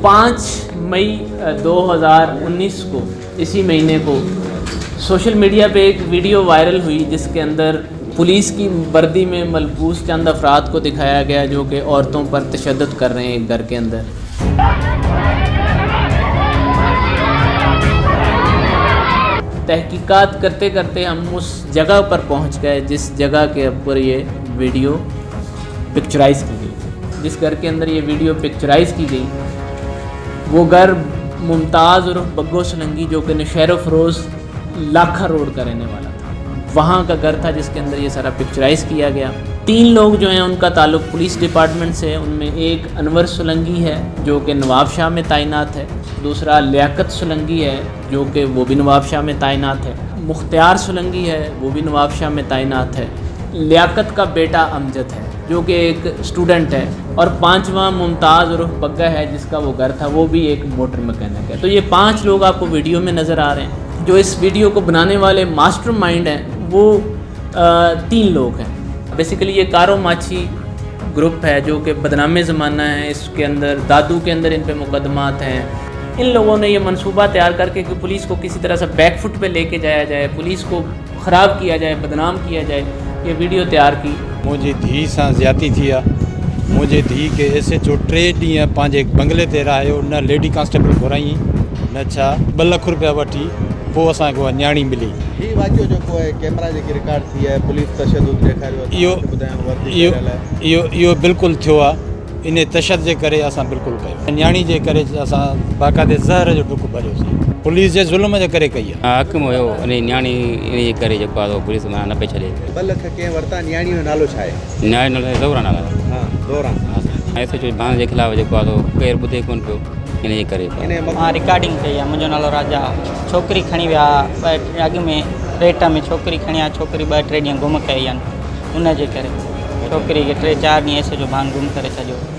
5 मई 2019 को, इसी महीने को सोशल मीडिया पे एक वीडियो वायरल हुई जिसके अंदर पुलिस की वर्दी में मलबूस चंद अफराद को दिखाया गया जो कि औरतों पर तशद्दुद कर रहे हैं एक घर के अंदर। तहकीकात करते करते हम उस जगह पर पहुंच गए जिस जगह के ऊपर ये वीडियो पिक्चराइज़ की गई। जिस घर के अंदर ये वीडियो पिक्चराइज़ की गई वो घर मुमताज़ और बग्गो सोलंकी जो कि नौशहरा फरोज़ लाखा रोड का रहने वाला था, वहाँ का घर था जिसके अंदर ये सारा पिक्चराइज़ किया गया। 3 लोग जो हैं उनका ताल्लुक़ पुलिस डिपार्टमेंट से है। उनमें एक अनवर सोलंकी है जो कि नवाबशाह में तैनात है, दूसरा लियाकत सोलंकी है जो कि वो भी नवाबशाह में तैनात है, मुख्तियार सोलंकी है वो भी नवाबशाह में तैनात है, लियाकत का बेटा अमजद है जो कि एक स्टूडेंट है, और 5वां मुमताज़ और बग्गा है जिसका वो घर था, वो भी एक मोटर मैकेनिक है। तो ये 5 लोग आपको वीडियो में नज़र आ रहे हैं। जो इस वीडियो को बनाने वाले मास्टरमाइंड हैं वो 3 लोग हैं। बेसिकली ये कारो माछी ग्रुप है जो कि बदनामे ज़माना है, इसके अंदर दादू के अंदर इन पे मुकदमात हैं। इन लोगों ने ये मंसूबा तैयार करके कि पुलिस को किसी तरह से बैकफुट पे लेके जाया जाए, पुलिस को ख़राब किया जाए, बदनाम किया जाए, ये वीडियो तैयार की। मुझे धी सां ज़्यादती थी आहे। मुझे धी के SHO 3 ॾींहं पंहिंजे बंगले ते रहायो, न लेडी कांस्टेबल घुराई न छा। 2 लख रुपया वठी पोइ असांखे उहा न्याणी मिली। ही वाक़ियो जेको आहे कैमरा जेकी रिकॉर्ड थी आहे, पुलिस तशद्दुद ॾेखारियो, इहो बिल्कुलु थियो आहे। इन तशद्दुद जे करे असां बिल्कुलु कयो। न्याणी जे करे असां बाक़ाइदे ज़हर जो टुक भरियोसीं, पुलिस जे ज़ुल्म जे करे कई आहे। हक़ हुयो अने न्याणी इन जे करे जेको आहे पुलिस मां न पे छॾे। 2 लख कंहिं वरिता? न्याणी जो नालो छा आहे? न्याणी नालो ज़ोरा नाला। हा, ज़ोरा। SHO भाण जे ख़िलाफ़ जेको आहे केरु ॿुधे कोन पियो, इन जे करे। मां रिकॉर्डिंग कई आहे। मुंहिंजो नालो राजा। छोकिरी खणी विया अॻु में रेट में छोकिरी खणी आहे, छोकिरी 2-3 ॾींहं गुम कई आहिनि। उन जे करे छोकिरी खे 3-4 ॾींहं SHO भाण गुम करे छॾियो।